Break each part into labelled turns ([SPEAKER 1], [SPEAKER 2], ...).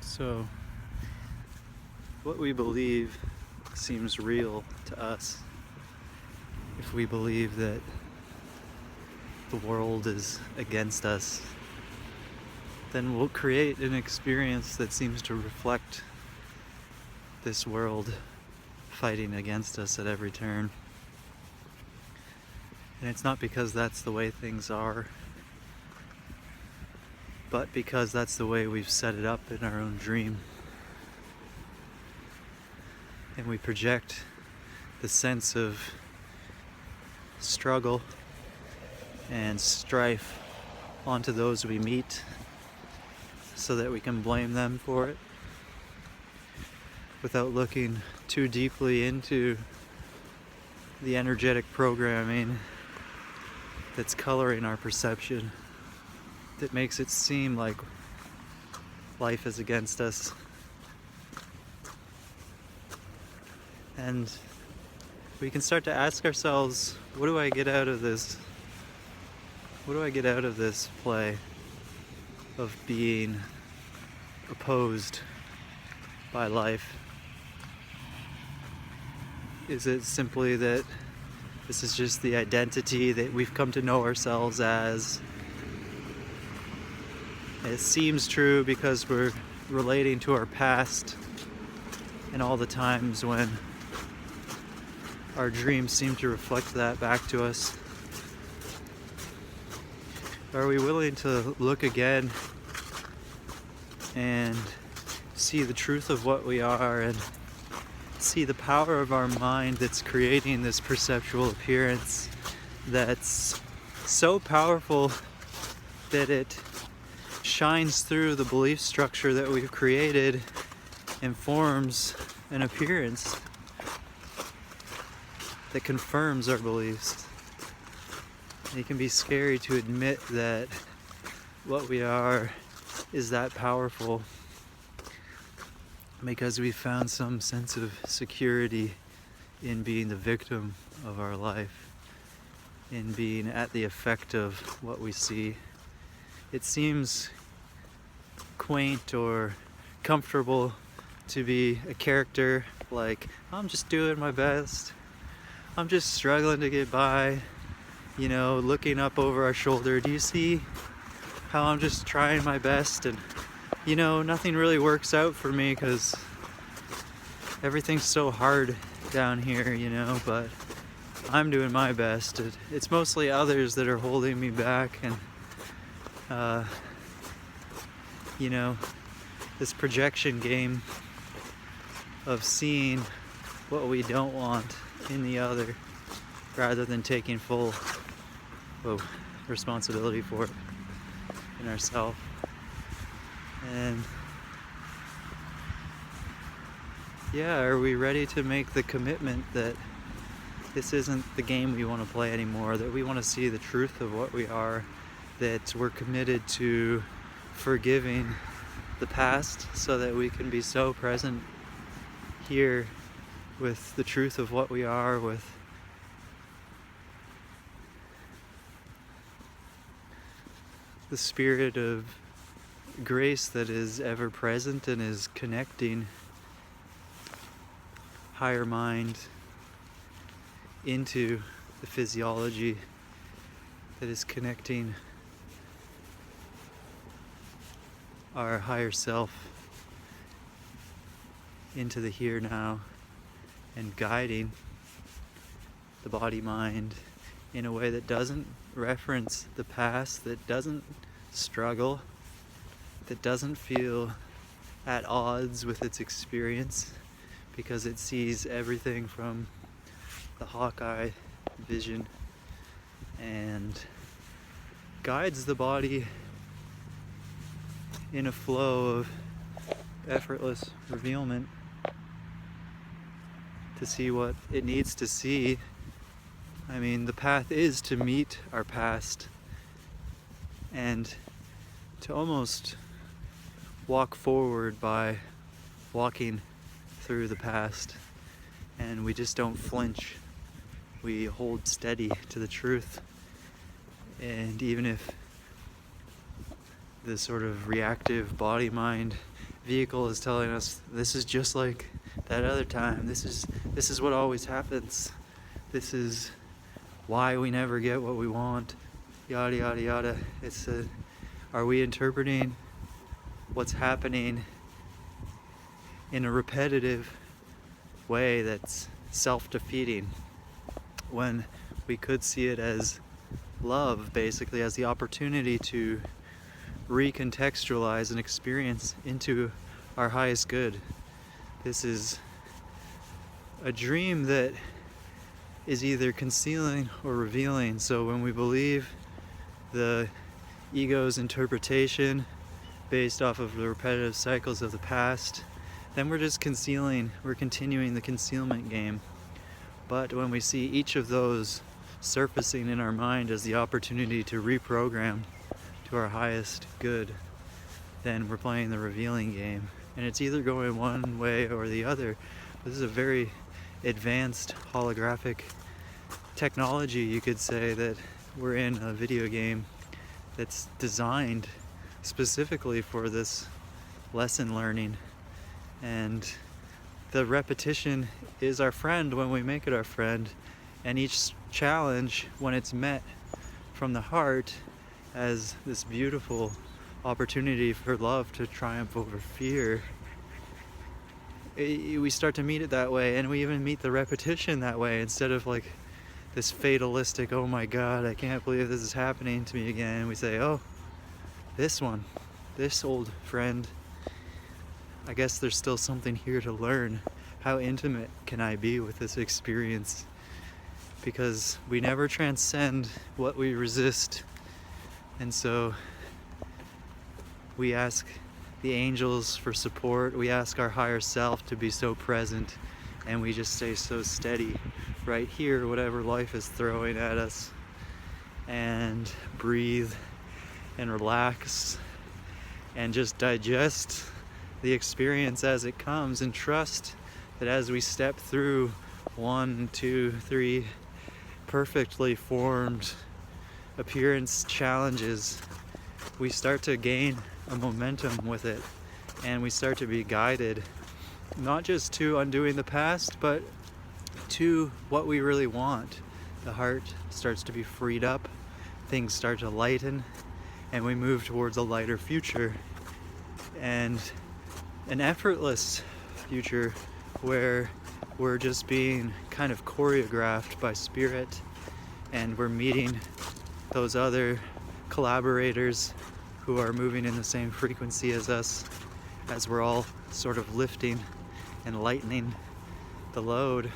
[SPEAKER 1] So, what we believe seems real to us. If we believe that the world is against us, then we'll create an experience that seems to reflect this world fighting against us at every turn. And it's not because that's the way things are, but because that's the way we've set it up in our own dream. And we project the sense of struggle and strife onto those we meet so that we can blame them for it without looking too deeply into the energetic programming that's coloring our perception, that makes it seem like life is against us. And we can start to ask ourselves, what do I get out of this? What do I get out of this play of being opposed by life? Is it simply that this is just the identity that we've come to know ourselves as? It seems true because we're relating to our past and all the times when our dreams seem to reflect that back to us. Are we willing to look again and see the truth of what we are and see the power of our mind that's creating this perceptual appearance that's so powerful that it shines through the belief structure that we've created and forms an appearance that confirms our beliefs. It can be scary to admit that what we are is that powerful because we found some sense of security in being the victim of our life, in being at the effect of what we see. It seems quaint or comfortable to be a character like, I'm just doing my best, I'm just struggling to get by, looking up over our shoulder. Do you see how I'm just trying my best and nothing really works out for me because everything's so hard down here, but I'm doing my best. It's mostly others that are holding me back, and this projection game of seeing what we don't want in the other rather than taking full responsibility for it in ourselves. And are we ready to make the commitment that this isn't the game we want to play anymore, that we want to see the truth of what we are, that we're committed to forgiving the past so that we can be so present here with the truth of what we are, with the spirit of grace that is ever present and is connecting higher mind into the physiology, that is connecting our higher self into the here now and guiding the body mind in a way that doesn't reference the past, that doesn't struggle, that doesn't feel at odds with its experience, because it sees everything from the Hawkeye vision and guides the body in a flow of effortless revealment to see what it needs to see. I mean, the path is to meet our past and to almost walk forward by walking through the past, and we just don't flinch. We hold steady to the truth, and even if the sort of reactive body mind vehicle is telling us this is just like that other time. This is what always happens. This is why we never get what we want. Yada yada yada. Are we interpreting what's happening in a repetitive way that's self-defeating, when we could see it as love, basically, as the opportunity to recontextualize an experience into our highest good? This is a dream that is either concealing or revealing. So when we believe the ego's interpretation based off of the repetitive cycles of the past, then we're just concealing, we're continuing the concealment game. But when we see each of those surfacing in our mind as the opportunity to reprogram to our highest good, then we're playing the revealing game. And it's either going one way or the other. This is a very advanced holographic technology, you could say, that we're in a video game that's designed specifically for this lesson learning. And the repetition is our friend when we make it our friend. And each challenge, when it's met from the heart as this beautiful opportunity for love to triumph over fear, we start to meet it that way, and we even meet the repetition that way, instead of like this fatalistic, oh my god, I can't believe this is happening to me again. We say, oh, this one, this old friend, I guess there's still something here to learn. How intimate can I be with this experience? Because we never transcend what we resist. And so we ask the angels for support, we ask our higher self to be so present, and we just stay so steady right here, whatever life is throwing at us, and breathe and relax and just digest the experience as it comes, and trust that as we step through 1, 2, 3 perfectly formed appearance challenges, we start to gain a momentum with it, and we start to be guided not just to undoing the past, but to what we really want. The heart starts to be freed up, things start to lighten, and we move towards a lighter future, and an effortless future where we're just being kind of choreographed by spirit, and we're meeting those other collaborators who are moving in the same frequency as us, as we're all sort of lifting and lightening the load.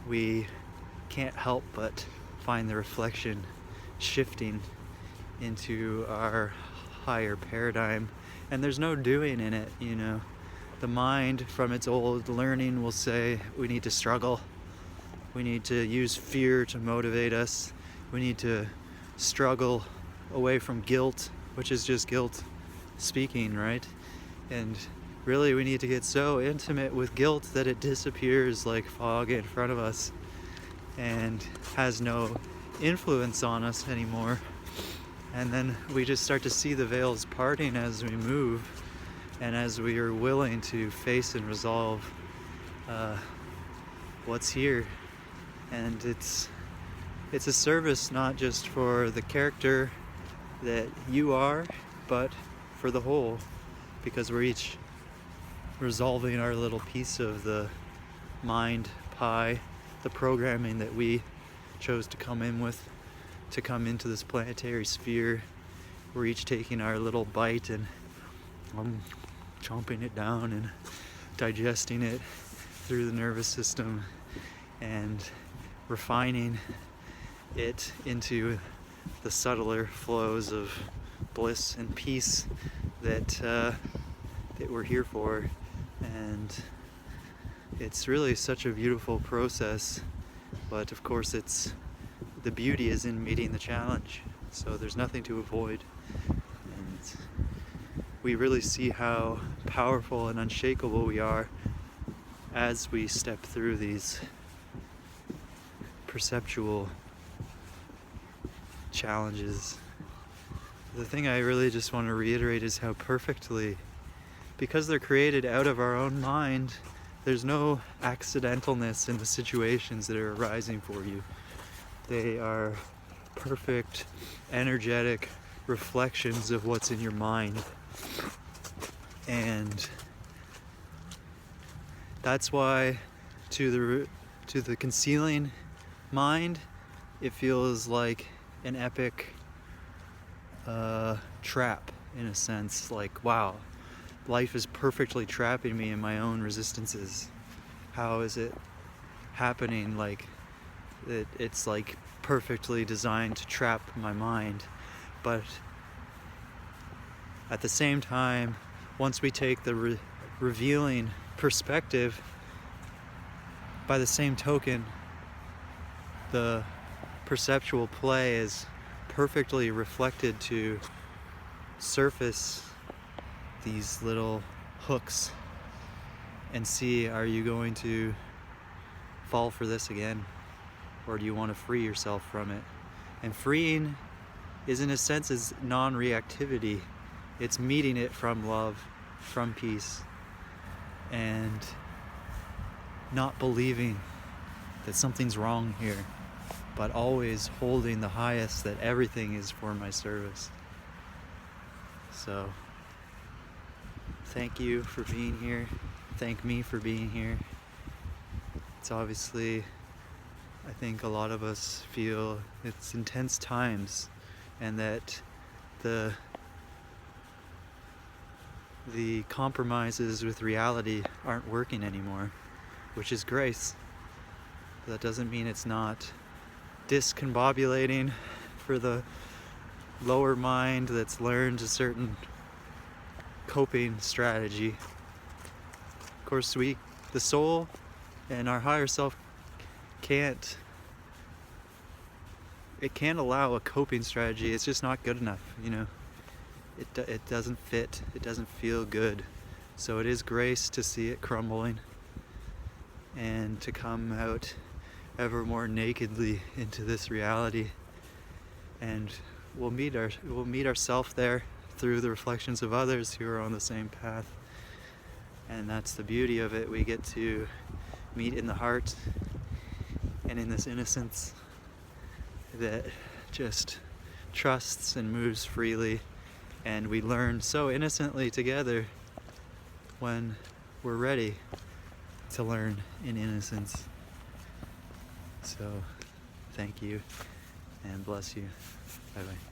[SPEAKER 1] We can't help but find the reflection shifting into our higher paradigm, and there's no doing in it, you know. The mind, from its old learning, will say we need to struggle, we need to use fear to motivate us, we need to struggle away from guilt, which is just guilt speaking, right? And really we need to get so intimate with guilt that it disappears like fog in front of us and has no influence on us anymore. And then we just start to see the veils parting as we move, and as we are willing to face and resolve what's here. And it's a service not just for the character that you are, but for the whole, because we're each resolving our little piece of the mind pie, the programming that we chose to come in with, to come into this planetary sphere. We're each taking our little bite and chomping it down and digesting it through the nervous system and refining it into the subtler flows of bliss and peace that we're here for. And it's really such a beautiful process, but of course the beauty is in meeting the challenge, so there's nothing to avoid. And we really see how powerful and unshakable we are as we step through these perceptual challenges. The thing I really just want to reiterate is how perfectly because they're created out of our own mind, there's no accidentalness in the situations that are arising for you. They are perfect, energetic reflections of what's in your mind. And that's why to the concealing mind, it feels like an epic trap in a sense. Like, wow, life is perfectly trapping me in my own resistances. How is it happening? Like, it's like perfectly designed to trap my mind. But at the same time, once we take the revealing perspective, by the same token, the perceptual play is perfectly reflected to surface these little hooks and see, are you going to fall for this again? Or do you want to free yourself from it? And freeing is, in a sense, is non-reactivity. It's meeting it from love, from peace, and not believing that something's wrong here, but always holding the highest, that everything is for my service. So, thank you for being here. Thank me for being here. It's obviously, I think a lot of us feel it's intense times, and that the compromises with reality aren't working anymore, which is grace. That doesn't mean it's not discombobulating for the lower mind that's learned a certain coping strategy. Of course, the soul and our higher self can't allow a coping strategy. It's just not good enough, you know. It doesn't fit. It doesn't feel good. So it is grace to see it crumbling and to come out ever more nakedly into this reality. And we'll meet ourselves there through the reflections of others who are on the same path. And that's the beauty of it. We get to meet in the heart and in this innocence that just trusts and moves freely. And we learn so innocently together when we're ready to learn in innocence. So, thank you and bless you. Bye bye.